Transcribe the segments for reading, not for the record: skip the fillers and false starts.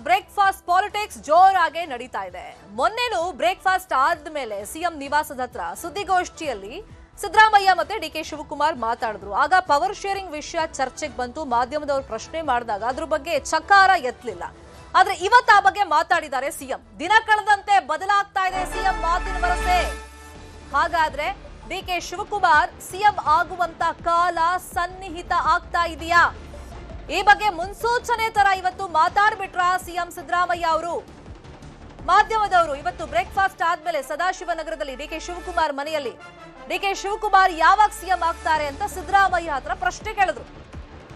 Breakfast politics ಜೋರಾಗಿ ನಡೀತಾ ಇದೆ. ಮೊನ್ನೆನೂ ಬ್ರೇಕ್ಫಾಸ್ಟ್ ಆದ್ಮೇಲೆ ಸಿಎಂ ನಿವಾಸದ ಹತ್ರ ಸುದ್ದಿಗೋಷ್ಠಿಯಲ್ಲಿ ಸಿದ್ದರಾಮಯ್ಯ ಮತ್ತೆ ಡಿಕೆ ಶಿವಕುಮಾರ್ ಮಾತಾಡಿದ್ರು. ಆಗ ಪವರ್ ಶೇರಿಂಗ್ ವಿಷಯ ಚರ್ಚೆಗೆ ಬಂತು. ಮಾಧ್ಯಮದವರು ಪ್ರಶ್ನೆ ಮಾಡಿದಾಗ ಅದ್ರ ಬಗ್ಗೆ ಚಕಾರ ಎತ್ತಲಿಲ್ಲ. ಆದ್ರೆ ಇವತ್ತು ಆ ಬಗ್ಗೆ ಮಾತಾಡಿದ್ದಾರೆ ಸಿಎಂ. ದಿನ ಕಳೆದಂತೆ ಬದಲಾಗ್ತಾ ಇದೆ ಸಿಎಂ ಮಾತಿನ ವರಸೆ. ಹಾಗಾದ್ರೆ ಡಿಕೆ ಶಿವಕುಮಾರ್ ಸಿಎಂ ಆಗುವಂತ ಕಾಲ ಸನ್ನಿಹಿತ ಆಗ್ತಾ ಇದೆಯಾ? ಈ ಬಗ್ಗೆ ಮುನ್ಸೂಚನೆ ತರ ಇವತ್ತು ಮಾತಾಡ್ಬಿಟ್ರ ಸಿಎಂ ಸಿದ್ದರಾಮಯ್ಯ ಅವರು. ಮಾಧ್ಯಮದವರು ಇವತ್ತು ಬ್ರೇಕ್ಫಾಸ್ಟ್ ಆದ್ಮೇಲೆ ಸದಾಶಿವನಗರದಲ್ಲಿ ಡಿಕೆ ಶಿವಕುಮಾರ್ ಮನೆಯಲ್ಲಿ ಡಿಕೆ ಶಿವಕುಮಾರ್ ಯಾವಾಗ ಸಿಎಂ ಆಗ್ತಾರೆ ಅಂತ ಸಿದ್ದರಾಮಯ್ಯ ಹತ್ರ ಪ್ರಶ್ನೆ ಕೇಳಿದ್ರು.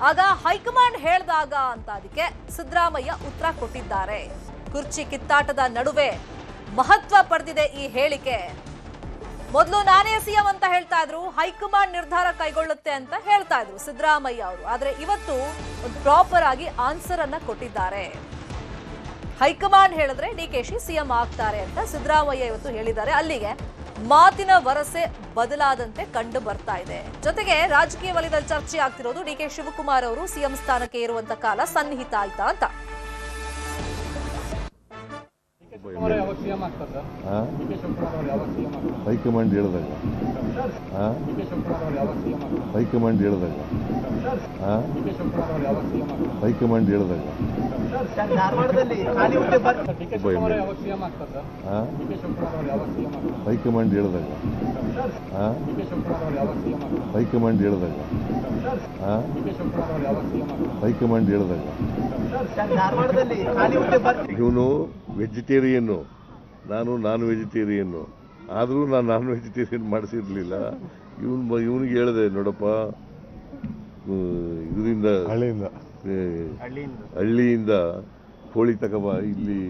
ಆಗ ಹೈಕಮಾಂಡ್ ಹೇಳ್ದಾಗ ಅಂತ ಅದಕ್ಕೆ ಸಿದ್ದರಾಮಯ್ಯ ಉತ್ತರ ಕೊಟ್ಟಿದ್ದಾರೆ. ಕುರ್ಚಿ ಕಿತ್ತಾಟದ ನಡುವೆ ಮಹತ್ವ ಪಡೆದಿದೆ ಈ ಹೇಳಿಕೆ. ಮೊದಲು ನಾನೇ ಸಿಎಂ ಅಂತ ಹೇಳ್ತಾ ಇದ್ರು, ಹೈಕಮಾಂಡ್ ನಿರ್ಧಾರ ಕೈಗೊಳ್ಳುತ್ತೆ ಅಂತ ಹೇಳ್ತಾ ಇದ್ರು ಸಿದ್ದರಾಮಯ್ಯ ಅವರು. ಆದ್ರೆ ಇವತ್ತು ಒಂದು ಪ್ರಾಪರ್ ಆಗಿ ಆನ್ಸರ್ ಅನ್ನ ಕೊಟ್ಟಿದ್ದಾರೆ. ಹೈಕಮಾಂಡ್ ಹೇಳಿದ್ರೆ ಡಿಕೆಶಿ ಸಿಎಂ ಆಗ್ತಾರೆ ಅಂತ ಸಿದ್ದರಾಮಯ್ಯ ಇವತ್ತು ಹೇಳಿದ್ದಾರೆ. ಅಲ್ಲಿಗೆ ಮಾತಿನ ವರಸೆ ಬದಲಾದಂತೆ ಕಂಡು ಬರ್ತಾ ಇದೆ. ಜೊತೆಗೆ ರಾಜಕೀಯ ವಲಯದಲ್ಲಿ ಚರ್ಚೆ ಆಗ್ತಿರೋದು ಡಿಕೆ ಶಿವಕುಮಾರ್ ಅವರು ಸಿಎಂ ಸ್ಥಾನಕ್ಕೆ ಏರುವಂತ ಕಾಲ ಸನ್ನಿಹಿತ ಆಯ್ತಾ ಅಂತ. ಹೈಕಮಾಂಡ್ ಹೇಳಿದಾಗ ಹೈಕಮಾಂಡ್ ಹೇಳಿದಾಗ ಹೈಕಮಾಂಡ್ ಹೇಳಿದಾಗ ಹೈಕಮಾಂಡ್ ಹೇಳಿದಾಗ ಹೈಕಮಾಂಡ್ ಹೇಳಿದಾಗ ಹೈಕಮಾಂಡ್ ಹೇಳಿದಾಗ ಇವನು ವೆಜಿಟೇರಿಯನ್ನು, ನಾನು ವೆಜಿಟೇರಿಯನ್ನು. ಆದರೂ ನಾನು ನಾನ್ ವೆಜಿಟೇರಿಯನ್ ಮಾಡಿಸಿರ್ಲಿಲ್ಲ. ಇವನಿಗೆ ಹೇಳಿದೆ, ನೋಡಪ್ಪ, ಇದರಿಂದ ಹಳ್ಳಿಯಿಂದ ಕೋಳಿ ತಗೋಬಾ ಇಲ್ಲಿ.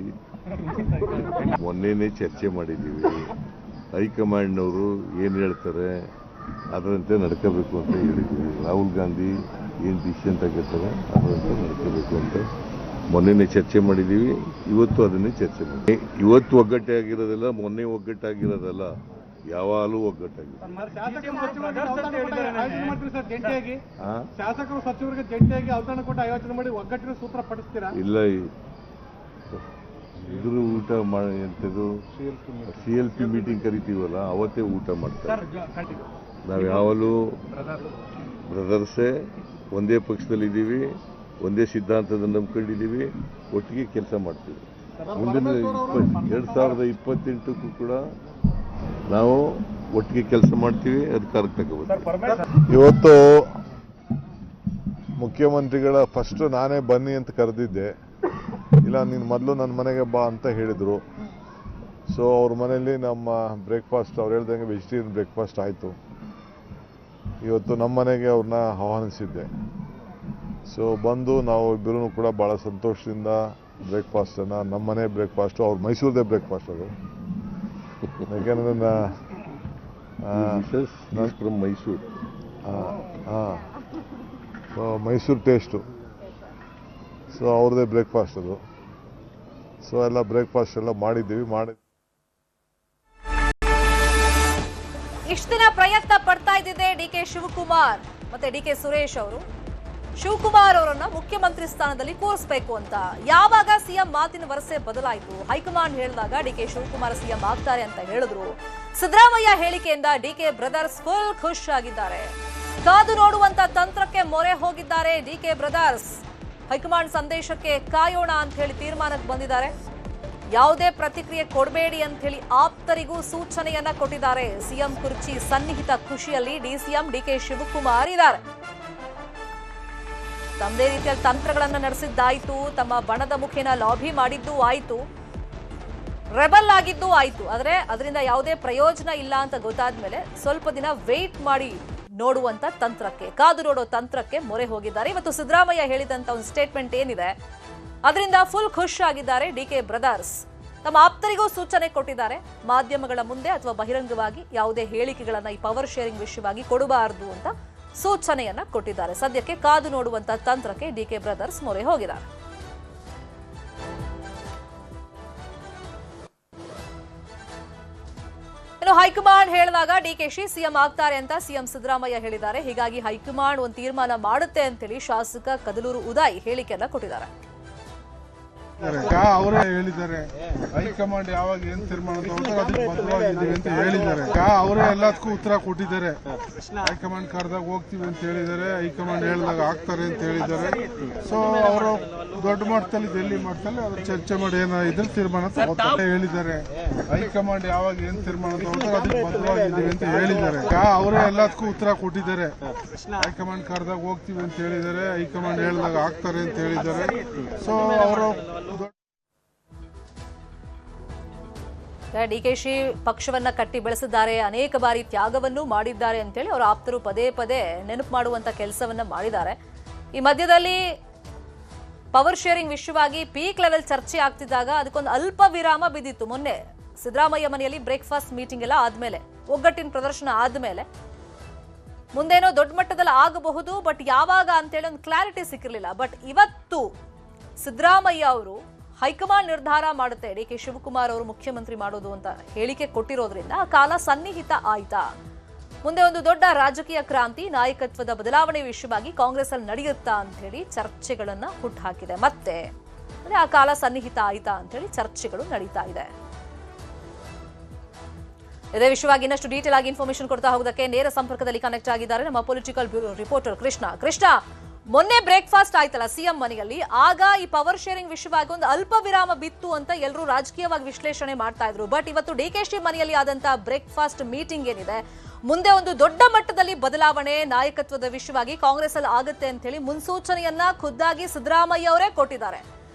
ಮೊನ್ನೆನೇ ಚರ್ಚೆ ಮಾಡಿದ್ದೀವಿ. ಹೈಕಮಾಂಡ್ನವರು ಏನು ಹೇಳ್ತಾರೆ ಅದರಂತೆ ನಡ್ಕೋಬೇಕು ಅಂತ ಹೇಳಿದ್ದೀವಿ. ರಾಹುಲ್ ಗಾಂಧಿ ಏನು ಡಿಸಿಷನ್ ತಗೋತಾರೆ ಅದರಂತೆ ನಡ್ಕೋಬೇಕು ಅಂತ ಮೊನ್ನೆನೇ ಚರ್ಚೆ ಮಾಡಿದ್ದೀವಿ. ಇವತ್ತು ಅದನ್ನೇ ಚರ್ಚೆ ಮಾಡಿ. ಇವತ್ತು ಒಗ್ಗಟ್ಟಾಗಿರೋದಲ್ಲ, ಮೊನ್ನೆ ಒಗ್ಗಟ್ಟಾಗಿರೋದಲ್ಲ, ಯಾವಾಗಲೂ ಒಗ್ಗಟ್ಟಾಗಿದೆ. ಶಾಸಕರು ಸಚಿವರಿಗೆ ಜಂಟಿಯಾಗಿ ಅವತರಣ ಕೊಟ್ಟು ಆಯೋಜನೆ ಮಾಡಿ ಒಗ್ಗಟ್ಟಿನ ಸೂತ್ರ ಪಡಿಸ್ತೀರಾ? ಇಲ್ಲ, ಇದ್ರ ಊಟ ಎಂಥದ್ದು CLP ಮೀಟಿಂಗ್ ಕರಿತೀವಲ್ಲ, ಅವತ್ತೇ ಊಟ ಮಾಡ್ತಾರೆ. ನಾವು ಯಾವಾಗಲೂ ಬ್ರದರ್ಸೇ, ಒಂದೇ ಪಕ್ಷದಲ್ಲಿದ್ದೀವಿ, ಒಂದೇ ಸಿದ್ಧಾಂತದ ನಂಬ್ಕೊಂಡಿದ್ದೀವಿ, ಒಟ್ಟಿಗೆ ಕೆಲಸ ಮಾಡ್ತೀವಿ. ಮುಂದಿನ 2028ಕ್ಕೂ ಕೂಡ ನಾವು ಒಟ್ಟಿಗೆ ಕೆಲಸ ಮಾಡ್ತೀವಿ, ಅಧಿಕಾರಕ್ಕೆ ತಗೋಬೇಕು. ಇವತ್ತು ಮುಖ್ಯಮಂತ್ರಿಗಳ ಫಸ್ಟ್ ನಾನೇ ಬನ್ನಿ ಅಂತ ಕರೆದಿದ್ದೆ. ಇಲ್ಲ, ನೀನು ಮೊದಲು ನನ್ನ ಮನೆಗೆ ಬಾ ಅಂತ ಹೇಳಿದರು. ಸೊ ಅವ್ರ ಮನೆಯಲ್ಲಿ ನಮ್ಮ ಬ್ರೇಕ್ಫಾಸ್ಟ್, ಅವ್ರು ಹೇಳ್ದಂಗೆ ವೆಜಿಟೇರಿಯನ್ ಬ್ರೇಕ್ಫಾಸ್ಟ್ ಆಯಿತು. ಇವತ್ತು ನಮ್ಮ ಮನೆಗೆ ಅವ್ರನ್ನ ಆಹ್ವಾನಿಸಿದ್ದೆ. ಸೊ ಬಂದು ನಾವು ಇಬ್ಬರೂ ಕೂಡ ಭಾಳ ಸಂತೋಷದಿಂದ ಬ್ರೇಕ್ಫಾಸ್ಟನ್ನು, ನಮ್ಮ ಮನೆ ಬ್ರೇಕ್ಫಾಸ್ಟು, ಅವ್ರ ಮೈಸೂರದೇ ಬ್ರೇಕ್ಫಾಸ್ಟ್ ಅದು. ಯಾಕೆಂದರೆ ಮೈಸೂರು ಮೈಸೂರು ಟೇಸ್ಟು. ಸೊ ಅವ್ರದ್ದೇ ಬ್ರೇಕ್ಫಾಸ್ಟ್ ಅದು. ಸೊ ಎಲ್ಲ ಬ್ರೇಕ್ಫಾಸ್ಟ್ ಎಲ್ಲ ಮಾಡಿದ್ದೀವಿ. ಇಷ್ಟು ದಿನ ಪ್ರಯತ್ನ ಪಡ್ತಾ ಇದ್ದಿದೆ ಡಿಕೆ ಶಿವಕುಮಾರ್ ಮತ್ತೆ ಡಿಕೆ ಸುರೇಶ್ ಅವರು. ಶಿವಕುಮಾರ್ ಅವರನ್ನ ಮುಖ್ಯಮಂತ್ರಿ ಸ್ಥಾನದಲ್ಲಿ ಕೂರಿಸಬೇಕು ಅಂತ. ಯಾವಾಗ ಸಿಎಂ ಮಾತಿನ ವರಸೆ ಬದಲಾಯಿತು, ಹೈಕಮಾಂಡ್ ಹೇಳಿದಾಗ ಡಿಕೆ ಶಿವಕುಮಾರ್ ಸಿಎಂ ಆಗ್ತಾರೆ ಅಂತ ಹೇಳಿದ್ರು. ಸಿದ್ದರಾಮಯ್ಯ ಹೇಳಿಕೆಯಿಂದ ಡಿಕೆ ಬ್ರದರ್ಸ್ ಫುಲ್ ಖುಷ್ ಆಗಿದ್ದಾರೆ. ಕಾದು ನೋಡುವಂತ ತಂತ್ರಕ್ಕೆ ಮೊರೆ ಹೋಗಿದ್ದಾರೆ ಡಿಕೆ ಬ್ರದರ್ಸ್. ಹೈಕಮಾಂಡ್ ಸಂದೇಶಕ್ಕೆ ಕಾಯೋಣ ಅಂತ ಹೇಳಿ ತೀರ್ಮಾನಕ್ಕೆ ಬಂದಿದ್ದಾರೆ. ಯಾವುದೇ ಪ್ರತಿಕ್ರಿಯೆ ಕೊಡಬೇಡಿ ಅಂತ ಹೇಳಿ ಆಪ್ತರಿಗೂ ಸೂಚನೆಯನ್ನ ಕೊಟ್ಟಿದ್ದಾರೆ. ಸಿಎಂ ಕುರ್ಚಿ ಸನ್ನಿಹಿತ ಖುಷಿಯಲ್ಲಿ ಡಿಸಿಎಂ ಡಿಕೆ ಶಿವಕುಮಾರ್ ಇದ್ದಾರೆ. ತಮ್ಮದೇ ರೀತಿಯಲ್ಲಿ ತಂತ್ರಗಳನ್ನ ನಡೆಸಿದ್ದಾಯ್ತು, ತಮ್ಮ ಬಣದ ಮುಖೇನ ಲಾಬಿ ಮಾಡಿದ್ದು ಆಯ್ತು, ರೆಬಲ್ ಆಗಿದ್ದು ಆಯ್ತು. ಆದ್ರೆ ಅದರಿಂದ ಯಾವುದೇ ಪ್ರಯೋಜನ ಇಲ್ಲ ಅಂತ ಗೊತ್ತಾದ್ಮೇಲೆ ಸ್ವಲ್ಪ ದಿನ ವೇಟ್ ಮಾಡಿ ನೋಡುವಂತ ತಂತ್ರಕ್ಕೆ, ಕಾದು ನೋಡೋ ತಂತ್ರಕ್ಕೆ ಮೊರೆ ಹೋಗಿದ್ದಾರೆ. ಇವತ್ತು ಸಿದ್ದರಾಮಯ್ಯ ಹೇಳಿದಂತ ಒಂದು ಸ್ಟೇಟ್ಮೆಂಟ್ ಏನಿದೆ ಅದರಿಂದ ಫುಲ್ ಖುಷ್ ಆಗಿದ್ದಾರೆ ಡಿಕೆ ಬ್ರದರ್ಸ್. ತಮ್ಮ ಆಪ್ತರಿಗೂ ಸೂಚನೆ ಕೊಟ್ಟಿದ್ದಾರೆ. ಮಾಧ್ಯಮಗಳ ಮುಂದೆ ಅಥವಾ ಬಹಿರಂಗವಾಗಿ ಯಾವುದೇ ಹೇಳಿಕೆಗಳನ್ನ ಈ ಪವರ್ ಶೇರಿಂಗ್ ವಿಷಯವಾಗಿ ಕೊಡಬಾರದು ಅಂತ ಸೂಚನೆಯನ್ನ ಕೊಟ್ಟಿದ್ದಾರೆ. ಸದ್ಯಕ್ಕೆ ಕಾದು ನೋಡುವಂತ ತಂತ್ರಕ್ಕೆ ಡಿಕೆ ಬ್ರದರ್ಸ್ ಮೊರೆ ಹೋಗಿದ್ದಾರೆ. ಇನ್ನು ಹೈಕಮಾಂಡ್ ಹೇಳಿದಾಗ ಡಿಕೆಶಿ ಸಿಎಂ ಆಗ್ತಾರೆ ಅಂತ ಸಿಎಂ ಸಿದ್ದರಾಮಯ್ಯ ಹೇಳಿದ್ದಾರೆ. ಹೀಗಾಗಿ ಹೈಕಮಾಂಡ್ ಒಂದು ತೀರ್ಮಾನ ಮಾಡುತ್ತೆ ಅಂತೇಳಿ ಶಾಸಕ ಕದಲೂರು ಉದಯ್ ಹೇಳಿಕೆಯನ್ನ ಕೊಟ್ಟಿದ್ದಾರೆ. ಅವರೇ ಹೇಳಿದ್ದಾರೆ ಹೈಕಮಾಂಡ್ ಯಾವಾಗ ಏನ್ ತೀರ್ಮಾನ ತಗೊಳ್ತಾರೆ ಅದಕ್ಕೆ ಬದ್ಧವಾಗಿದ್ದೀವಿ ಅಂತ ಹೇಳಿದ್ದಾರೆ. ಅವರೇ ಎಲ್ಲದಕ್ಕೂ ಉತ್ತರ ಕೊಟ್ಟಿದ್ದಾರೆ. ಹೈಕಮಾಂಡ್ ಕರೆದಾಗ ಹೋಗ್ತೀವಿ ಅಂತ ಹೇಳಿದ್ದಾರೆ, ಹೈಕಮಾಂಡ್ ಹೇಳಿದಾಗ ಆಗ್ತಾರೆ ಅಂತ ಹೇಳಿದ್ದಾರೆ. ಸೊ ಅವರು ದೊಡ್ಡ ಮಟ್ಟದಲ್ಲಿ ಡೆಲ್ಲಿ ಮಟ್ಟದಲ್ಲಿ ಅದ್ರ ಚರ್ಚೆ ಮಾಡಿ ಏನೋ ಇದ್ರ ತೀರ್ಮಾನ ತಗೋತಾರೆ ಹೇಳಿದ್ದಾರೆ. ಹೈಕಮಾಂಡ್ ಯಾವಾಗ ಏನ್ ತೀರ್ಮಾನ ತಗೊಳ್ತಾರೆ ಅದಕ್ಕೆ ಬದ್ಧವಾಗಿದ್ದೀವಿ ಅಂತ ಹೇಳಿದ್ದಾರೆ. ಅವರೇ ಎಲ್ಲದಕ್ಕೂ ಉತ್ತರ ಕೊಟ್ಟಿದ್ದಾರೆ. ಹೈಕಮಾಂಡ್ ಕರೆದಾಗ ಹೋಗ್ತೀವಿ ಅಂತ ಹೇಳಿದ್ದಾರೆ, ಹೈಕಮಾಂಡ್ ಹೇಳಿದಾಗ ಆಗ್ತಾರೆ ಅಂತ ಹೇಳಿದ್ದಾರೆ. ಸೊ ಅವರು ಡಿಕೆಶಿ ಪಕ್ಷವನ್ನ ಕಟ್ಟಿ ಬೆಳೆಸಿದ್ದಾರೆ, ಅನೇಕ ಬಾರಿ ತ್ಯಾಗವನ್ನು ಮಾಡಿದ್ದಾರೆ ಅಂತೇಳಿ ಅವರ ಆಪ್ತರು ಪದೇ ಪದೇ ನೆನಪು ಮಾಡುವಂತ ಕೆಲಸವನ್ನ ಮಾಡಿದ್ದಾರೆ. ಈ ಮಧ್ಯದಲ್ಲಿ ಪವರ್ ಶೇರಿಂಗ್ ವಿಷಯವಾಗಿ ಪೀಕ್ ಲೆವೆಲ್ ಚರ್ಚೆ ಆಗ್ತಿದ್ದಾಗ ಅದಕ್ಕೊಂದು ಅಲ್ಪ ವಿರಾಮ ಬಿದ್ದಿತ್ತು. ಮೊನ್ನೆ ಸಿದ್ದರಾಮಯ್ಯ ಮನೆಯಲ್ಲಿ ಬ್ರೇಕ್ಫಾಸ್ಟ್ ಮೀಟಿಂಗ್ ಎಲ್ಲ ಆದ್ಮೇಲೆ, ಒಗ್ಗಟ್ಟಿನ ಪ್ರದರ್ಶನ ಆದ್ಮೇಲೆ ಮುಂದೇನೋ ದೊಡ್ಡ ಮಟ್ಟದಲ್ಲಿ ಆಗಬಹುದು, ಬಟ್ ಯಾವಾಗ ಅಂತೇಳಿ ಒಂದು ಕ್ಲಾರಿಟಿ ಸಿಕ್ಕಿರಲಿಲ್ಲ. ಬಟ್ ಇವತ್ತು ಸಿದ್ದರಾಮಯ್ಯ ಅವರು ಹೈಕಮಾಂಡ್ ನಿರ್ಧಾರ ಮಾಡುತ್ತೆ ಡಿ ಕೆ ಶಿವಕುಮಾರ್ ಅವರು ಮುಖ್ಯಮಂತ್ರಿ ಮಾಡೋದು ಅಂತ ಹೇಳಿಕೆ ಕೊಟ್ಟಿರೋದ್ರಿಂದ ಆ ಕಾಲ ಸನ್ನಿಹಿತ ಆಯ್ತಾ, ಮುಂದೆ ಒಂದು ದೊಡ್ಡ ರಾಜಕೀಯ ಕ್ರಾಂತಿ ನಾಯಕತ್ವದ ಬದಲಾವಣೆ ವಿಷಯವಾಗಿ ಕಾಂಗ್ರೆಸ್ ಅಲ್ಲಿ ನಡೆಯುತ್ತಾ ಅಂತ ಹೇಳಿ ಚರ್ಚೆಗಳನ್ನ ಹುಟ್ಟುಹಾಕಿದೆ. ಮತ್ತೆ ಆ ಕಾಲ ಸನ್ನಿಹಿತ ಆಯ್ತಾ ಅಂತ ಹೇಳಿ ಚರ್ಚೆಗಳು ನಡೀತಾ ಇದೆ. ಇದೇ ವಿಷಯವಾಗಿ ಇನ್ನಷ್ಟು ಡೀಟೇಲ್ ಆಗಿ ಇನ್ಫಾರ್ಮೇಶನ್ ಕೊಡ್ತಾ ಹೋಗೋದಕ್ಕೆ ನೇರ ಸಂಪರ್ಕದಲ್ಲಿ ಕನೆಕ್ಟ್ ಆಗಿದ್ದಾರೆ ನಮ್ಮ ಪೊಲಿಟಿಕಲ್ ಬ್ಯೂರೋ ರಿಪೋರ್ಟರ್ ಕೃಷ್ಣ. ಮೊನ್ನೆ ಬ್ರೇಕ್ಫಾಸ್ಟ್ ಆಯ್ತಲ್ಲ ಸಿಎಂ ಮನೆಯಲ್ಲಿ, ಆಗ ಈ ಪವರ್ ಶೇರಿಂಗ್ ವಿಷಯವಾಗಿ ಒಂದು ಅಲ್ಪ ವಿರಾಮ ಬಿತ್ತು ಅಂತ ಎಲ್ಲರೂ ರಾಜಕೀಯವಾಗಿ ವಿಶ್ಲೇಷಣೆ ಮಾಡ್ತಾ ಇದ್ರು. ಬಟ್ ಇವತ್ತು ಡಿಕೆಶಿ ಮನೆಯಲ್ಲಿ ಆದಂತಹ ಬ್ರೇಕ್ಫಾಸ್ಟ್ ಮೀಟಿಂಗ್ ಏನಿದೆ, ಮುಂದೆ ಒಂದು ದೊಡ್ಡ ಮಟ್ಟದಲ್ಲಿ ಬದಲಾವಣೆ ನಾಯಕತ್ವದ ವಿಷಯವಾಗಿ ಕಾಂಗ್ರೆಸ್ ಅಲ್ಲಿ ಆಗುತ್ತೆ ಅಂತ ಹೇಳಿ ಮುನ್ಸೂಚನೆಯನ್ನ ಖುದ್ದಾಗಿ ಸಿದ್ದರಾಮಯ್ಯ ಅವರೇ ಕೊಟ್ಟಿದ್ದಾರೆ.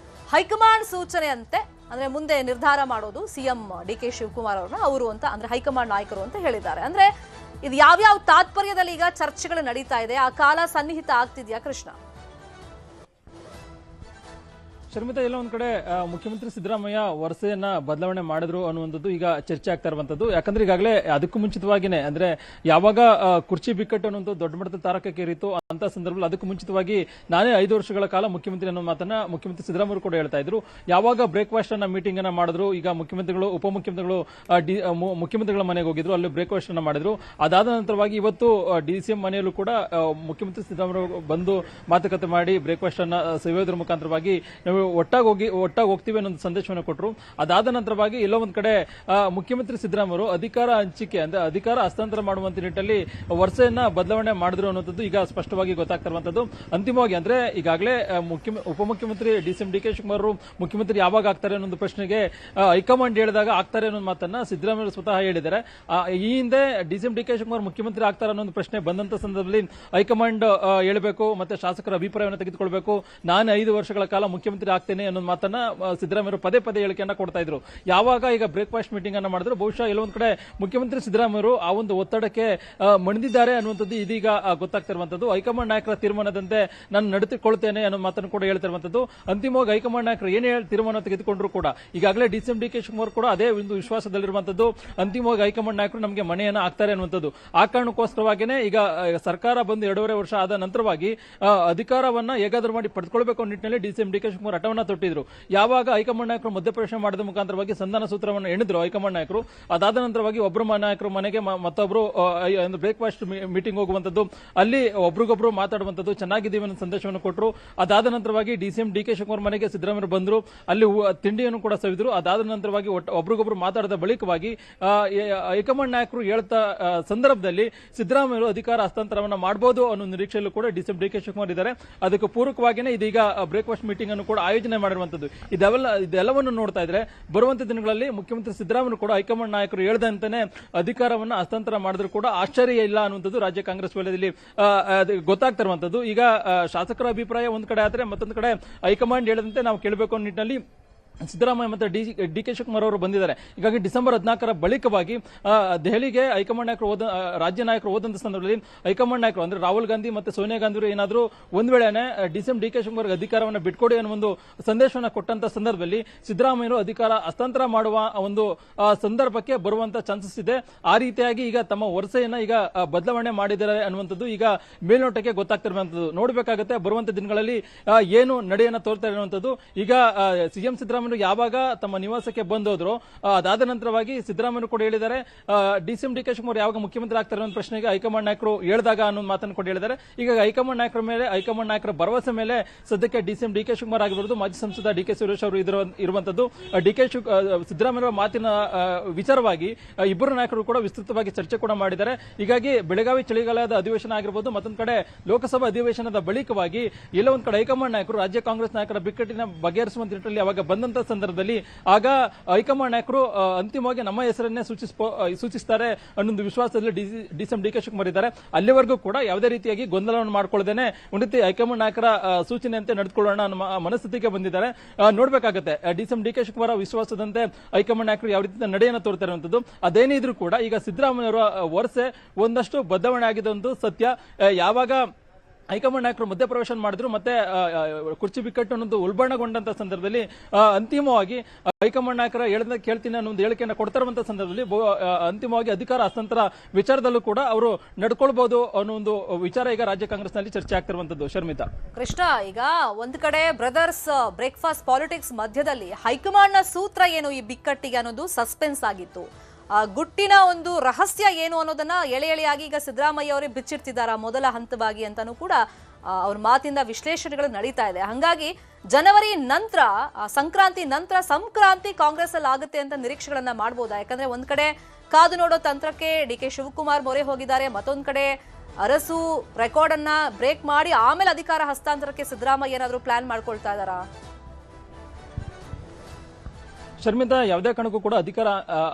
ಹೈಕಮಾಂಡ್ ಸೂಚನೆ ಅಂತೆ, ಅಂದ್ರೆ ಮುಂದೆ ನಿರ್ಧಾರ ಮಾಡೋದು ಸಿಎಂ ಡಿ ಕೆ ಶಿವಕುಮಾರ್ ಅವರು ಅಂತ, ಅಂದ್ರೆ ಹೈಕಮಾಂಡ್ ನಾಯಕರು ಅಂತ ಹೇಳಿದ್ದಾರೆ. ಅಂದ್ರೆ ಇದು ಯಾವ್ಯಾವ ತಾತ್ಪರ್ಯದಲ್ಲಿ ಈಗ ಚರ್ಚೆಗಳು ನಡೀತಾ ಇದೆ, ಆ ಕಾಲ ಸನ್ನಿಹಿತ ಆಗ್ತಿದ್ಯಾ ಕೃಷ್ಣ? ಶರ್ಮಿತಾ, ಎಲ್ಲ ಒಂದ್ ಕಡೆ ಮುಖ್ಯಮಂತ್ರಿ ಸಿದ್ದರಾಮಯ್ಯ ವರಸೆಯನ್ನ ಬದಲಾವಣೆ ಮಾಡಿದ್ರು ಅನ್ನುವಂಥದ್ದು ಈಗ ಚರ್ಚೆ ಆಗ್ತಾ ಇರುವಂತದ್ದು. ಯಾಕಂದ್ರೆ ಈಗಾಗಲೇ ಅದಕ್ಕೂ ಮುಂಚಿತವಾಗಿನೇ, ಅಂದ್ರೆ ಯಾವಾಗ ಕುರ್ಚಿ ಬಿಕ್ಕಟ್ಟು ಅನ್ನುವಂಥ ದೊಡ್ಡ ಮಟ್ಟದ ತಾರಕಕ್ಕೇರಿತ್ತು ಅಂತ ಸಂದರ್ಭದಲ್ಲಿ ಅದಕ್ಕೂ ಮುಂಚಿತವಾಗಿ ನಾನೇ 5 ವರ್ಷಗಳ ಕಾಲ ಮುಖ್ಯಮಂತ್ರಿ ಅನ್ನೋ ಮಾತನ್ನ ಮುಖ್ಯಮಂತ್ರಿ ಸಿದ್ದರಾಮಯ್ಯ ಕೂಡ ಹೇಳ್ತಾ ಇದ್ರು. ಯಾವಾಗ ಬ್ರೇಕ್ಫಾಸ್ಟ್ ಅನ್ನ ಮೀಟಿಂಗ್ ಅನ್ನ ಮಾಡಿದ್ರು, ಈಗ ಮುಖ್ಯಮಂತ್ರಿಗಳು ಉಪಮುಖ್ಯಮಂತ್ರಿಗಳು ಮುಖ್ಯಮಂತ್ರಿಗಳ ಮನೆಗೆ ಹೋಗಿದ್ರು, ಅಲ್ಲಿ ಬ್ರೇಕ್ಫಾಸ್ಟ್ ಅನ್ನ ಮಾಡಿದ್ರು. ಅದಾದ ನಂತರವಾಗಿ ಇವತ್ತು ಡಿಸಿಎಂ ಮನೆಯಲ್ಲೂ ಕೂಡ ಮುಖ್ಯಮಂತ್ರಿ ಸಿದ್ದರಾಮಯ್ಯ ಬಂದು ಮಾತುಕತೆ ಮಾಡಿ ಬ್ರೇಕ್ಫಾಸ್ಟ್ ಅನ್ನ ಸೇವೆಯೋದ್ರ ಮುಖಾಂತರವಾಗಿ ನಾವು ಒಟ್ಟಾಗಿ ಹೋಗ್ತೀವಿ ಅನ್ನೋ ಸಂದೇಶವನ್ನು ಕೊಟ್ಟರು. ಅದಾದ ನಂತರವಾಗಿ ಎಲ್ಲೋ ಒಂದ್ ಕಡೆ ಮುಖ್ಯಮಂತ್ರಿ ಸಿದ್ದರಾಮಯ್ಯ ಅಧಿಕಾರ ಹಂಚಿಕೆ ಅಂದ್ರೆ ಅಧಿಕಾರ ಹಸ್ತಾಂತರ ಮಾಡುವಂತ ನಿಟ್ಟಿನಲ್ಲಿ ವರ್ಷೆಯನ್ನ ಬದಲಾವಣೆ ಮಾಡಿದ್ರು ಅನ್ನೋದು ಈಗ ಸ್ಪಷ್ಟವಾಗಿ ಗೊತ್ತಾಗ್ತಾ ಇರುವಂತದ್ದು. ಅಂತಿಮವಾಗಿ ಅಂದ್ರೆ ಈಗಾಗಲೇ ಉಪಮುಖ್ಯಮಂತ್ರಿ ಡಿಸಿಎಂ ಡಿ ಕೆ ಶಿವಕುಮಾರ್ ಮುಖ್ಯಮಂತ್ರಿ ಯಾವಾಗ ಆಗ್ತಾರೆ ಅನ್ನೋ ಪ್ರಶ್ನೆಗೆ ಹೈಕಮಾಂಡ್ ಹೇಳಿದಾಗ ಆಗ್ತಾರೆ ಅನ್ನೋ ಮಾತನ್ನ ಸಿದ್ದರಾಮಯ್ಯ ಸ್ವತಃ ಹೇಳಿದ್ದಾರೆ. ಈ ಹಿಂದೆ ಡಿಸಿಎಂ ಡಿ ಕೆ ಶಿವಕುಮಾರ್ ಮುಖ್ಯಮಂತ್ರಿ ಆಗ್ತಾರೆ ಅನ್ನೋ ಪ್ರಶ್ನೆ ಬಂದಂತ ಸಂದರ್ಭದಲ್ಲಿ ಹೈಕಮಾಂಡ್ ಹೇಳಬೇಕು, ಮತ್ತೆ ಶಾಸಕರ ಅಭಿಪ್ರಾಯವನ್ನು ತೆಗೆದುಕೊಳ್ಬೇಕು, ನಾನು 5 ವರ್ಷಗಳ ಕಾಲ ಮುಖ್ಯಮಂತ್ರಿ ಆಗ್ತೇನೆ ಅನ್ನೋ ಮಾತನ್ನ ಸಿದ್ದರಾಮಯ್ಯ ಪದೇ ಪದೇ ಹೇಳಿಕೆಯನ್ನ ಕೊಡ್ತಾ ಇದ್ರು. ಯಾವಾಗ ಈಗ ಬ್ರೇಕ್ಫಾಸ್ಟ್ ಮೀಟಿಂಗ್ ಅನ್ನ ಮಾಡಿದ್ರು, ಬಹುಶಃ ಎಲ್ಲೊಂದ್ ಕಡೆ ಮುಖ್ಯಮಂತ್ರಿ ಸಿದ್ದರಾಮಯ್ಯ ಆ ಒಂದು ಒತ್ತಡಕ್ಕೆ ಮಣಿದಿದ್ದಾರೆ ಅನ್ನುವಂಥದ್ದು ಇದೀಗ ಗೊತ್ತಾಗ್ತಿರುವಂತದ್ದು. ಹೈಕಮಾಂಡ್ ನಾಯಕರ ತೀರ್ಮಾನದಂತೆ ನಾನು ನಡೆದುಕೊಳ್ತೇನೆ ಅನ್ನೋ ಮಾತನ್ನು ಕೂಡ ಹೇಳ್ತಿರುವಂತದ್ದು. ಅಂತಿಮವಾಗಿ ಹೈಕಮಾಂಡ್ ನಾಯಕರು ಏನೇ ತೀರ್ಮಾನ ತೆಗೆದುಕೊಂಡ್ರು ಕೂಡ ಈಗಾಗಲೇ ಡಿಸಿಎಂ ಡಿ ಕೆ ಶಿವಕುಮಾರ್ ಕೂಡ ಅದೇ ಒಂದು ವಿಶ್ವಾಸದಲ್ಲಿರುವಂತದ್ದು. ಅಂತಿಮವಾಗಿ ಹೈಕಮಾಂಡ್ ನಾಯಕರು ನಮಗೆ ಮನೆಯನ್ನ ಆಗ್ತಾರೆ ಅನ್ನುವಂಥದ್ದು. ಆ ಕಾರಣಕ್ಕೋಸ್ಕರವಾಗಿಯೇ ಈಗ ಸರ್ಕಾರ ಬಂದು 2.5 ವರ್ಷ ಆದ ನಂತರವಾಗಿ ಅಧಿಕಾರವನ್ನ ಹೇಗಾದ್ರೂ ಮಾಡಿ ಪಡೆದುಕೊಳ್ಬೇಕು ಅನ್ನೋ ನಿಟ್ಟಿನಲ್ಲಿ ಡಿಸಿಎಂ ಡಿ ಕೆ ಶಿವಕುಮಾರ್ ಹಠವನ್ನ ತೊಟ್ಟಿದ್ರು. ಯಾವಾಗ ಹೈಕಮಾಂಡ್ ನಾಯಕರು ಮಧ್ಯಪ್ರವೇಶ ಮಾಡಿದ ಮುಖಾಂತರವಾಗಿ ಸಂಧಾನ ಸೂತ್ರವನ್ನು ಎಣಿದ್ರು ಹೈಕಮಾಂಡ್ ನಾಯಕರು. ಅದಾದ ನಂತರವಾಗಿ ಒಬ್ಬರು ನಾಯಕರು ಮನೆಗೆ ಮತ್ತೊಬ್ರು ಬ್ರೇಕ್ಫಾಸ್ಟ್ ಮೀಟಿಂಗ್ ಹೋಗುವಂತದ್ದು, ಅಲ್ಲಿ ಒಬ್ರಿಗೊಬ್ರು ಮಾತಾಡುವಂತದ್ದು, ಚೆನ್ನಾಗಿದ್ದೀವಿ ಅನ್ನೋ ಸಂದೇಶವನ್ನು ಕೊಟ್ಟರು. ಅದಾದ ನಂತರವಾಗಿ ಡಿಸಿಎಂ ಡಿ ಕೆ ಶಿವಕುಮಾರ್ ಮನೆಗೆ ಸಿದ್ದರಾಮಯ್ಯ ಬಂದ್ರು, ಅಲ್ಲಿ ತಿಂಡಿಯನ್ನು ಕೂಡ ಸವಿದ್ರು. ಅದಾದ ನಂತರವಾಗಿ ಒಬ್ರಿಗೊಬ್ರು ಮಾತಾಡಿದ ಬಳಿಕವಾಗಿ ಹೈಕಮಾಂಡ್ ನಾಯಕರು ಹೇಳ್ತಾ ಸಂದರ್ಭದಲ್ಲಿ ಸಿದ್ದರಾಮಯ್ಯ ಅಧಿಕಾರ ಹಸ್ತಾಂತರವನ್ನ ಮಾಡಬಹುದು ಅನ್ನೋ ನಿರೀಕ್ಷೆಯಲ್ಲೂ ಕೂಡ ಡಿಸಿಎಂ ಡಿ ಕೆ ಶಿವಕುಮಾರ್ ಇದ್ದಾರೆ. ಅದಕ್ಕೆ ಪೂರಕವಾಗಿಯೇ ಇದೀಗ ಬ್ರೇಕ್ಫಾಸ್ಟ್ ಮೀಟಿಂಗ್ ಅನ್ನು ಕೂಡ ಆಯೋಜನೆ ಮಾಡಿರುವಂತದ್ದು. ಇದೆಲ್ಲವನ್ನು ನೋಡ್ತಾ ಇದ್ರೆ ಬರುವಂತ ದಿನಗಳಲ್ಲಿ ಮುಖ್ಯಮಂತ್ರಿ ಸಿದ್ದರಾಮಯ್ಯ ಕೂಡ ಹೈಕಮಾಂಡ್ ನಾಯಕರು ಹೇಳ್ದಂತಾನೆ ಅಧಿಕಾರವನ್ನ ಹಸ್ತಾಂತರ ಮಾಡಿದ್ರು ಕೂಡ ಆಶ್ಚರ್ಯ ಇಲ್ಲ ಅನ್ನುವಂಥದ್ದು ರಾಜ್ಯ ಕಾಂಗ್ರೆಸ್ ವಲಯದಲ್ಲಿ ಗೊತ್ತಾಗ್ತಿರುವಂತದ್ದು. ಈಗ ಶಾಸಕರ ಅಭಿಪ್ರಾಯ ಒಂದ್ ಕಡೆ ಆದ್ರೆ ಮತ್ತೊಂದು ಕಡೆ ಹೈಕಮಾಂಡ್ ಹೇಳದಂತೆ ನಾವು ಕೇಳಬೇಕು ಅನ್ನೋ ನಿಟ್ಟಿನಲ್ಲಿ ಸಿದ್ದರಾಮಯ್ಯ ಮತ್ತು ಡಿ ಕೆ ಶಿವಕುಮಾರ್ ಅವರು ಬಂದಿದ್ದಾರೆ. ಹೀಗಾಗಿ ಡಿಸೆಂಬರ್ 14ರ ಬಳಿಕವಾಗಿ ದೆಹಲಿಗೆ ಹೈಕಮಾಂಡ್ ನಾಯಕರು ರಾಜ್ಯ ನಾಯಕರು ಹೋದಂತ ಸಂದರ್ಭದಲ್ಲಿ ಹೈಕಮಾಂಡ್ ನಾಯಕರು ಅಂದ್ರೆ ರಾಹುಲ್ ಗಾಂಧಿ ಮತ್ತೆ ಸೋನಿಯಾ ಗಾಂಧಿ ಅವರು ಏನಾದರೂ ಒಂದ್ ವೇಳೆನೆ ಡಿಸಿಎಂ ಡಿ ಕೆ ಶಿವಕುಮಾರ್ ಅಧಿಕಾರವನ್ನು ಬಿಟ್ಕೊಡಿ ಅನ್ನೋ ಒಂದು ಸಂದೇಶವನ್ನು ಕೊಟ್ಟಂತ ಸಂದರ್ಭದಲ್ಲಿ ಸಿದ್ದರಾಮಯ್ಯರು ಅಧಿಕಾರ ಹಸ್ತಾಂತರ ಮಾಡುವ ಒಂದು ಸಂದರ್ಭಕ್ಕೆ ಬರುವಂತ ಚಾನ್ಸಸ್ ಇದೆ. ಆ ರೀತಿಯಾಗಿ ಈಗ ತಮ್ಮ ವರಸೆಯನ್ನ ಈಗ ಬದಲಾವಣೆ ಮಾಡಿದ್ದಾರೆ ಅನ್ನುವಂಥದ್ದು ಈಗ ಮೇಲ್ನೋಟಕ್ಕೆ ಗೊತ್ತಾಗ್ತಿರುವಂತದ್ದು. ನೋಡಬೇಕಾಗುತ್ತೆ ಬರುವಂತ ದಿನಗಳಲ್ಲಿ ಏನು ನಡೆಯನ್ನ ತೋರ್ತಾರೆ ಅನ್ನುವಂಥದ್ದು. ಈಗ ಸಿಎಂ ಸಿದ್ದರಾಮಯ್ಯ ಸಿದ್ದರಾಮಯ್ಯ ಯಾವಾಗ ತಮ್ಮ ನಿವಾಸಕ್ಕೆ ಬಂದೋದ್ರು ಅದಾದ ನಂತರವಾಗಿ ಸಿದ್ದರಾಮಯ್ಯ ಕೂಡ ಹೇಳಿದ್ದಾರೆ ಡಿ.ಸಿ.ಎಂ. ಡಿ.ಕೆ. ಶಿವಕುಮಾರ್ ಯಾವಾಗ ಮುಖ್ಯಮಂತ್ರಿ ಆಗ್ತಾರೆ ಅನ್ನೋ ಪ್ರಶ್ನೆಗೆ ಹೈಕಮಾಂಡ್ ನಾಯಕರು ಹೇಳಿದಾಗ ಅನ್ನೋ ಮಾತನ್ನು ಕೂಡ ಹೇಳಿದ್ದಾರೆ. ಈಗ ಹೈಕಮಾಂಡ್ ನಾಯಕರ ಭರವಸೆ ಮೇಲೆ ಸದ್ಯಕ್ಕೆ ಡಿ.ಸಿ.ಎಂ. ಡಿ.ಕೆ. ಶಿವಕುಮಾರ್ ಆಗಿರ್ಬೋದು, ಮಾಜಿ ಸಂಸದ ಡಿ.ಕೆ. ಸುರೇಶ್ ಅವರು ಇರುವಂತದ್ದು. ಸಿದ್ದರಾಮಯ್ಯ ಮಾತಿನ ವಿಚಾರವಾಗಿ ಇಬ್ಬರು ನಾಯಕರು ಕೂಡ ವಿಸ್ತೃತವಾಗಿ ಚರ್ಚೆ ಕೂಡ ಮಾಡಿದ್ದಾರೆ. ಹೀಗಾಗಿ ಬೆಳಗಾವಿ ಚಳಿಗಾಲದ ಅಧಿವೇಶನ ಆಗಿರಬಹುದು, ಮತ್ತೊಂದು ಕಡೆ ಲೋಕಸಭಾ ಅಧಿವೇಶನದ ಬಳಿಕವಾಗಿ ಎಲ್ಲ ಒಂದ್ ಕಡೆ ಹೈಕಮಾಂಡ್ ನಾಯಕರು ರಾಜ್ಯ ಕಾಂಗ್ರೆಸ್ ನಾಯಕರ ಬಿಕ್ಕಟ್ಟಿನ ಬಗೆಹರಿಸುವಂತ ನಿಟ್ಟಿನಲ್ಲಿ ಅವಾಗ ಬಂದಂತ ಸಂದರ್ಭದಲ್ಲಿ ಆಗ ಹೈಕಮಾಂಡ್ ನಾಯಕರು ಅಂತಿಮವಾಗಿ ನಮ್ಮ ಹೆಸರನ್ನೇ ಸೂಚಿಸುತ್ತಾರೆ ಅನ್ನೊಂದು ವಿಶ್ವಾಸದಲ್ಲಿ ಡಿ.ಸಿ.ಎಂ. ಡಿ.ಕೆ. ಶಿವಕುಮಾರ್ ಇದ್ದಾರೆ. ಅಲ್ಲಿವರೆಗೂ ಕೂಡ ಯಾವುದೇ ರೀತಿಯಾಗಿ ಗೊಂದಲವನ್ನು ಮಾಡ್ಕೊಳ್ಳದೇನೆ ಒಂದು ರೀತಿ ಹೈಕಮಾಂಡ್ ನಾಯಕರ ಸೂಚನೆಯಂತೆ ನಡೆದುಕೊಳ್ಳೋಣ ಅನ್ನೋ ಮನಸ್ಥಿತಿಗೆ ಬಂದಿದ್ದಾರೆ. ನೋಡ್ಬೇಕಾಗುತ್ತೆ ಡಿ.ಸಿ.ಎಂ. ಡಿ.ಕೆ. ಶಿವಕುಮಾರ್ ವಿಶ್ವಾಸದಂತೆ ಹೈಕಮಾಂಡ್ ನಾಯಕರು ಯಾವ ರೀತಿ ನಡೆಯನ್ನು ತೋರ್ತಾರೆ ಅನ್ನೋದು. ಅದೇನೇ ಇದ್ರೂ ಕೂಡ ಈಗ ಸಿದ್ದರಾಮಯ್ಯ ಅವರ ವರಸೆ ಒಂದಷ್ಟು ಬದಲಾವಣೆ ಆಗಿದೆ ಒಂದು ಸತ್ಯ. ಯಾವಾಗ ಹೈಕಮಾಂಡ್ ನಾಯಕರು ಮಧ್ಯಪ್ರವೇಶ ಮಾಡಿದ್ರು ಮತ್ತೆ ಕುರ್ಚಿ ಬಿಕ್ಕಟ್ಟು ಅನ್ನೋದು ಉಲ್ಬಣಗೊಂಡಂತ ಸಂದರ್ಭದಲ್ಲಿ ಅಂತಿಮವಾಗಿ ಹೈಕಮಾಂಡ್ ನಾಯಕರ ಹೇಳಿದ ಕೇಳ್ತೀನಿ ಅನ್ನೋ ಒಂದು ಹೇಳಿಕೆಯನ್ನು ಕೊಡ್ತಾರಂತ ಸಂದರ್ಭದಲ್ಲಿ ಅಂತಿಮವಾಗಿ ಅಧಿಕಾರ ಹಸ್ತಾಂತರ ವಿಚಾರದಲ್ಲೂ ಕೂಡ ಅವರು ನಡ್ಕೊಳ್ಬಹುದು ಅನ್ನೋ ಒಂದು ವಿಚಾರ ಈಗ ರಾಜ್ಯ ಕಾಂಗ್ರೆಸ್ನಲ್ಲಿ ಚರ್ಚೆ ಆಗ್ತಿರುವಂತದ್ದು. ಶರ್ಮಿತಾ, ಕೃಷ್ಣ, ಈಗ ಒಂದ್ ಕಡೆ ಬ್ರದರ್ಸ್ ಬ್ರೇಕ್ಫಾಸ್ಟ್ ಪಾಲಿಟಿಕ್ಸ್ ಮಧ್ಯದಲ್ಲಿ ಹೈಕಮಾಂಡ್ ನ ಸೂತ್ರ ಏನು ಈ ಬಿಕ್ಕಟ್ಟಿಗೆ ಅನ್ನೋದು ಸಸ್ಪೆನ್ಸ್ ಆಗಿತ್ತು. ಗುಟ್ಟಿನ ಒಂದು ರಹಸ್ಯ ಏನು ಅನ್ನೋದನ್ನ ಎಳೆಯಾಗಿ ಈಗ ಸಿದ್ದರಾಮಯ್ಯ ಅವರೇ ಬಿಚ್ಚಿಡ್ತಿದ್ದಾರ ಮೊದಲ ಹಂತವಾಗಿ ಅಂತಾನೂ ಕೂಡ ಅವ್ರ ಮಾತಿಂದ ವಿಶ್ಲೇಷಣೆಗಳು ನಡೀತಾ ಇದೆ. ಹಂಗಾಗಿ ಜನವರಿ ನಂತರ ಸಂಕ್ರಾಂತಿ ಕಾಂಗ್ರೆಸ್ ಅಲ್ಲಿ ಆಗುತ್ತೆ ಅಂತ ನಿರೀಕ್ಷೆಗಳನ್ನ ಮಾಡಬಹುದಾ? ಯಾಕಂದ್ರೆ ಒಂದ್ ಕಡೆ ಕಾದು ನೋಡೋ ತಂತ್ರಕ್ಕೆ ಡಿ.ಕೆ. ಶಿವಕುಮಾರ್ ಮೊರೆ ಹೋಗಿದ್ದಾರೆ, ಮತ್ತೊಂದ್ ಕಡೆ ಅರಸು ರೆಕಾರ್ಡ್ ಅನ್ನ ಬ್ರೇಕ್ ಮಾಡಿ ಆಮೇಲೆ ಅಧಿಕಾರ ಹಸ್ತಾಂತರಕ್ಕೆ ಸಿದ್ದರಾಮಯ್ಯ ಏನಾದ್ರು ಪ್ಲಾನ್ ಮಾಡ್ಕೊಳ್ತಾ ಇದಾರಾ? ಶರ್ಮಿತಾ, ಯಾವುದೇ ಕಾರಣಕ್ಕೂ ಕೂಡ ಅಧಿಕಾರ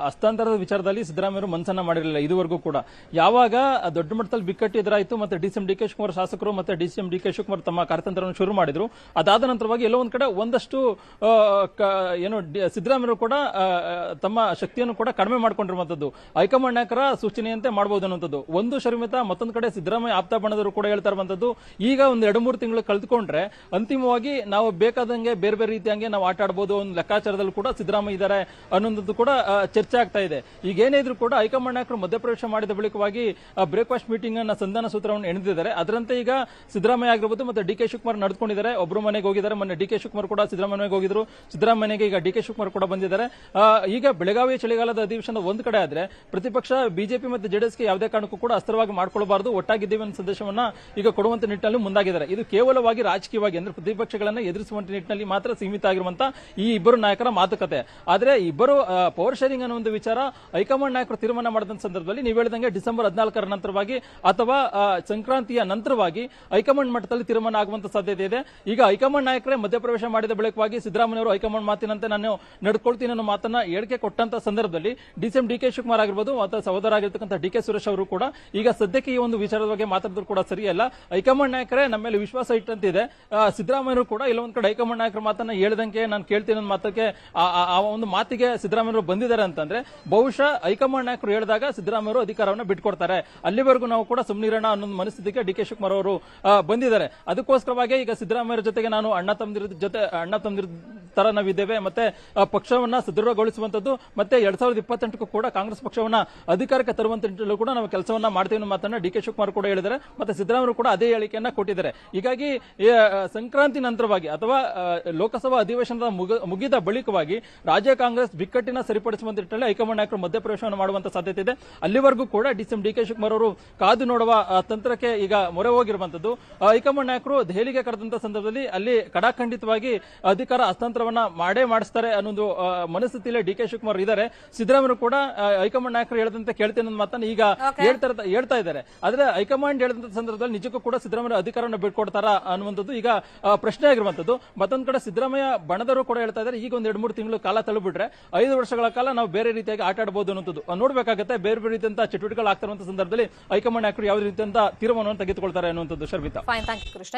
ಹಸ್ತಾಂತರದ ವಿಚಾರದಲ್ಲಿ ಸಿದ್ದರಾಮಯ್ಯ ಮನಸ್ಸನ್ನ ಮಾಡಿರಲಿಲ್ಲ ಇದುವರೆಗೂ ಕೂಡ. ಯಾವಾಗ ದೊಡ್ಡ ಮಟ್ಟದಲ್ಲಿ ಬಿಕ್ಕಟ್ಟು ಎದುರಾಯಿತು ಮತ್ತೆ ಡಿ.ಸಿ.ಎಂ. ಡಿ.ಕೆ. ಶಿವಕುಮಾರ್ ಶಾಸಕರು ಮತ್ತೆ ಡಿ.ಸಿ.ಎಂ. ಡಿ.ಕೆ. ಶಿವಕುಮಾರ್ ತಮ್ಮ ಕಾರ್ಯತಂತ್ರವನ್ನು ಶುರು ಮಾಡಿದ್ರು. ಅದಾದ ನಂತರವಾಗಿ ಎಲ್ಲೋ ಒಂದ್ ಕಡೆ ಒಂದಷ್ಟು ಸಿದ್ದರಾಮಯ್ಯ ಕೂಡ ತಮ್ಮ ಶಕ್ತಿಯನ್ನು ಕೂಡ ಕಡಿಮೆ ಮಾಡ್ಕೊಂಡಿರುವಂತದ್ದು, ಹೈಕಮಾಂಡ್ ನಾಯಕರ ಸೂಚನೆಯಂತೆ ಮಾಡಬಹುದು ಅನ್ನುವಂಥದ್ದು ಒಂದು. ಶರ್ಮಿತಾ, ಮತ್ತೊಂದು ಕಡೆ ಸಿದ್ದರಾಮಯ್ಯ ಆಪ್ತ ಬಣದವರು ಕೂಡ ಹೇಳ್ತಾ ಇರುವಂತದ್ದು, ಈಗ ಒಂದು 2-3 ತಿಂಗಳು ಕಳೆದುಕೊಂಡ್ರೆ ಅಂತಿಮವಾಗಿ ನಾವು ಬೇಕಾದಂಗೆ ಬೇರೆ ಬೇರೆ ರೀತಿಯಂಗೆ ನಾವು ಆಟ ಆಡಬಹುದು ಒಂದು ಲೆಕ್ಕಾಚಾರದಲ್ಲಿ ಕೂಡ ಸಿದ್ದರಾಮಯ್ಯ ಇದ್ದಾರೆ ಅನ್ನೋದು ಕೂಡ ಚರ್ಚೆ ಆಗ್ತಾ ಇದೆ. ಈಗ ಏನೇ ಇದ್ರೂ ಕೂಡ ಹೈಕಮಾಂಡ್ ನಾಯಕರು ಮಧ್ಯಪ್ರವೇಶ ಮಾಡಿದ ಬಳಿಕವಾಗಿ ಬ್ರೇಕ್ಫಾಸ್ಟ್ ಮೀಟಿಂಗ್ ಅನ್ನ ಸಂಧಾನ ಸೂತ್ರವನ್ನು ಎಣೆದಿದ್ದಾರೆ. ಅದರಂತೆ ಈಗ ಸಿದ್ದರಾಮಯ್ಯ ಆಗಿರಬಹುದು ಮತ್ತೆ ಡಿ.ಕೆ. ಶಿವಕುಮಾರ್ ನಡೆದುಕೊಂಡಿದ್ದಾರೆ. ಒಬ್ಬರು ಮನೆಗೆ ಹೋಗಿದ್ದಾರೆ, ಮೊನ್ನೆ ಡಿ.ಕೆ. ಶಿವಕುಮಾರ್ ಕೂಡ ಸಿದ್ದರಾಮಯ್ಯ ಹೋಗಿದ್ರು, ಸಿದ್ದರಾಮಯ್ಯಗೆ ಈಗ ಡಿ.ಕೆ. ಶಿವಕುಮಾರ್ ಕೂಡ ಬಂದಿದ್ದಾರೆ. ಈಗ ಬೆಳಗಾವಿ ಚಳಿಗಾಲದ ಅಧಿವೇಶನ ಒಂದ್ ಕಡೆ ಆದ್ರೆ ಪ್ರತಿಪಕ್ಷ ಬಿಜೆಪಿ ಮತ್ತು ಜೆಡಿಎಸ್ಗೆ ಯಾವುದೇ ಕಾರಣಕ್ಕೂ ಕೂಡ ಅಸ್ತ್ರವಾಗಿ ಮಾಡ್ಕೊಳ್ಳಬಾರದು, ಒಟ್ಟಾಗಿದ್ದೇವೆ ಅನ್ನೋ ಸಂದೇಶವನ್ನ ಈಗ ಕೊಡುವಂತ ನಿಟ್ಟಿನಲ್ಲಿ ಮುಂದಾಗಿದ್ದಾರೆ. ಇದು ಕೇವಲವಾಗಿ ರಾಜಕೀಯವಾಗಿ ಅಂದ್ರೆ ಪ್ರತಿಪಕ್ಷಗಳನ್ನ ಎದುರಿಸುವಂತ ನಿಟ್ಟಿನಲ್ಲಿ ಮಾತ್ರ ಸೀಮಿತ ಆಗಿರುವಂತ ಈ ಇಬ್ಬರು ನಾಯಕರ ಮಾತುಕತೆ. ಆದ್ರೆ ಇಬ್ಬರು ಪವರ್ ಶೇರಿಂಗ್ ಅನ್ನೋ ಒಂದು ವಿಚಾರ ಹೈಕಮಾಂಡ್ ನಾಯಕರು ತೀರ್ಮಾನ ಮಾಡಿದ ಸಂದರ್ಭದಲ್ಲಿ ನೀವು ಹೇಳಿದಂಗೆ ಡಿಸೆಂಬರ್ 14ರ ನಂತರವಾಗಿ ಅಥವಾ ಸಂಕ್ರಾಂತಿಯ ನಂತರವಾಗಿ ಹೈಕಮಾಂಡ್ ಮಟ್ಟದಲ್ಲಿ ತೀರ್ಮಾನ ಆಗುವಂತ ಸಾಧ್ಯತೆ ಇದೆ. ಈಗ ಹೈಕಮಾಂಡ್ ನಾಯಕರೇ ಮಧ್ಯಪ್ರವೇಶ ಮಾಡಿದ ಬಳಿಕವಾಗಿ ಸಿದ್ದರಾಮಯ್ಯ ಅವರು ಹೈಕಮಾಂಡ್ ಮಾತಿನಂತೆ ನಾನು ನಡ್ಕೊಳ್ತೀನಿ ಅನ್ನೋ ಮಾತನ್ನ ಹೇಳಿಕೆ ಕೊಟ್ಟಂತ ಸಂದರ್ಭದಲ್ಲಿ ಡಿ.ಸಿ.ಎಂ. ಡಿ.ಕೆ. ಶಿವಕುಮಾರ್ ಆಗಿರಬಹುದು ಅಥವಾ ಸಹೋದರ ಆಗಿರ್ತಕ್ಕಂಥ ಡಿ.ಕೆ. ಸುರೇಶ್ ಅವರು ಕೂಡ ಈಗ ಸದ್ಯಕ್ಕೆ ಈ ಒಂದು ವಿಚಾರದ ಬಗ್ಗೆ ಮಾತಾಡಿದ್ರು ಕೂಡ ಸರಿಯಲ್ಲ. ಹೈಕಮಾಂಡ್ ನಾಯಕರೇ ನಮ್ಮ ಮೇಲೆ ವಿಶ್ವಾಸ ಇಟ್ಟಂತಿದೆ. ಸಿದ್ದರಾಮಯ್ಯ ಕೂಡ ಇಲ್ಲ ಒಂದ್ ಕಡೆ ಹೈಕಮಾಂಡ್ ನಾಯಕರ ಮಾತನ್ನ ಹೇಳಿದಂಗೆ ನಾನು ಕೇಳ್ತೀನಿ ಅನ್ನೋ ಮಾತಕ್ಕೆ ಒಂದು ಮಾತಿಗೆ ಸಿದ್ದರಾಮಯ್ಯ ಬಂದಿದ್ದಾರೆ ಅಂತಂದ್ರೆ ಬಹುಶಃ ಹೈಕಮಾಂಡ್ ನಾಯಕರು ಹೇಳಿದಾಗ ಸಿದ್ದರಾಮಯ್ಯ ಅಧಿಕಾರವನ್ನು ಬಿಟ್ಕೊಡ್ತಾರೆ, ಅಲ್ಲಿವರೆಗೂ ನಾವು ಕೂಡ ಸುಮ್ನಿರೋಣ ಅನ್ನೋ ಮನಸ್ಥಿತಿಗೆ ಡಿ.ಕೆ. ಶಿವಕುಮಾರ್ ಅವರು ಬಂದಿದ್ದಾರೆ. ಅದಕ್ಕೋಸ್ಕರವಾಗಿ ಈಗ ಸಿದ್ದರಾಮಯ್ಯ ಜೊತೆಗೆ ನಾನು ಅಣ್ಣ ತಮ್ಮಂದಿರ ತರ ನಾವಿದ್ದೇವೆ ಮತ್ತೆ ಪಕ್ಷವನ್ನ ಸದೃಢಗೊಳಿಸುವಂತದ್ದು ಮತ್ತೆ 2028ಕ್ಕೂ ಕೂಡ ಕಾಂಗ್ರೆಸ್ ಪಕ್ಷವನ್ನ ಅಧಿಕಾರಕ್ಕೆ ತರುವಂತ ನಿಟ್ಟಿನಲ್ಲೂ ಕೂಡ ನಾವು ಕೆಲಸವನ್ನ ಮಾಡ್ತೀವಿ ಅನ್ನೋ ಮಾತನ್ನ ಡಿ.ಕೆ. ಶಿವಕುಮಾರ್ ಕೂಡ ಹೇಳಿದ್ದಾರೆ. ಮತ್ತೆ ಸಿದ್ದರಾಮಯ್ಯ ಕೂಡ ಅದೇ ಹೇಳಿಕೆಯನ್ನ ಕೊಟ್ಟಿದ್ದಾರೆ. ಹೀಗಾಗಿ ಸಂಕ್ರಾಂತಿ ನಂತರವಾಗಿ ಅಥವಾ ಲೋಕಸಭಾ ಅಧಿವೇಶನದ ಮುಗಿದ ಬಳಿಕವಾಗಿ ರಾಜ್ಯ ಕಾಂಗ್ರೆಸ್ ಬಿಕ್ಕಟ್ಟಿನ ಸರಿಪಡಿಸುವಂತ ನಿಟ್ಟಿನಲ್ಲಿ ಹೈಕಮಾಂಡ್ ನಾಯಕರು ಮಧ್ಯಪ್ರವೇಶವನ್ನು ಮಾಡುವಂತ ಸಾಧ್ಯತೆ ಇದೆ. ಅಲ್ಲಿವರೆಗೂ ಕೂಡ ಡಿ.ಸಿ.ಎಂ. ಡಿ.ಕೆ. ಶಿವಕುಮಾರ್ ಅವರು ಕಾದು ನೋಡುವ ತಂತ್ರಕ್ಕೆ ಈಗ ಮೊರೆ ಹೋಗಿರುವಂತದ್ದು. ಹೈಕಮಾಂಡ್ ನಾಯಕರು ದೆಹಲಿಗೆ ಕರೆದಂತ ಸಂದರ್ಭದಲ್ಲಿ ಅಲ್ಲಿ ಕಡಾಖಂಡಿತವಾಗಿ ಅಧಿಕಾರ ಹಸ್ತಾಂತರವನ್ನ ಮಾಡಿಸ್ತಾರೆ ಅನ್ನೊಂದು ಮನಸ್ಥಿತಿಯಲ್ಲಿ ಡಿ.ಕೆ. ಶಿವಕುಮಾರ್ ಇದ್ದಾರೆ. ಸಿದ್ದರಾಮಯ್ಯ ಕೂಡ ಹೈಕಮಾಂಡ್ ನಾಯಕರು ಹೇಳದಂತೆ ಕೇಳ್ತೇನೆ ಅನ್ನೋ ಮಾತನ್ನ ಈಗ ಹೇಳ್ತಾ ಇದ್ದಾರೆ. ಆದ್ರೆ ಹೈಕಮಾಂಡ್ ಹೇಳಿದಂತ ಸಂದರ್ಭದಲ್ಲಿ ನಿಜಕ್ಕೂ ಕೂಡ ಸಿದ್ದರಾಮಯ್ಯ ಅಧಿಕಾರವನ್ನು ಬಿಟ್ಕೊಡ್ತಾರಾ ಅನ್ನುವಂಥದ್ದು ಈಗ ಪ್ರಶ್ನೆ ಆಗಿರುವಂತದ್ದು. ಮತ್ತೊಂದು ಕಡೆ ಸಿದ್ದರಾಮಯ್ಯ ಬಣದವರು ಕೂಡ ಹೇಳ್ತಾ ಇದ್ದಾರೆ, ಈಗ ಒಂದು 2-3 ತಿಂಗಳು ಕಾಲ ತಳ್ಳಿಬಿಟ್ರೆ 5 ವರ್ಷಗಳ ಕಾಲ ನಾವು ಬೇರೆ ರೀತಿಯಾಗಿ ಆಟ ಆಡಬಹುದು ಅನ್ನೋದು ನೋಡ್ಬೇಕಾಗುತ್ತೆ. ಬೇರೆ ಬೇರೆ ರೀತಿಯಂತ ಚಟುವಟಿಕೆಗಳು ಆಗ್ತಿರುವಂತಹ ಸಂದರ್ಭದಲ್ಲಿ ಹೈಕಮಾಂಡ್ ನಾಯಕರು ಯಾವ ರೀತಿಯಂತ ತೀರ್ಮಾನವನ್ನು ತೆಗೆದುಕೊಳ್ತಾರೆ ಅನ್ನುವಂಥದ್ದು. Sharmita, fine, thank you Krishna.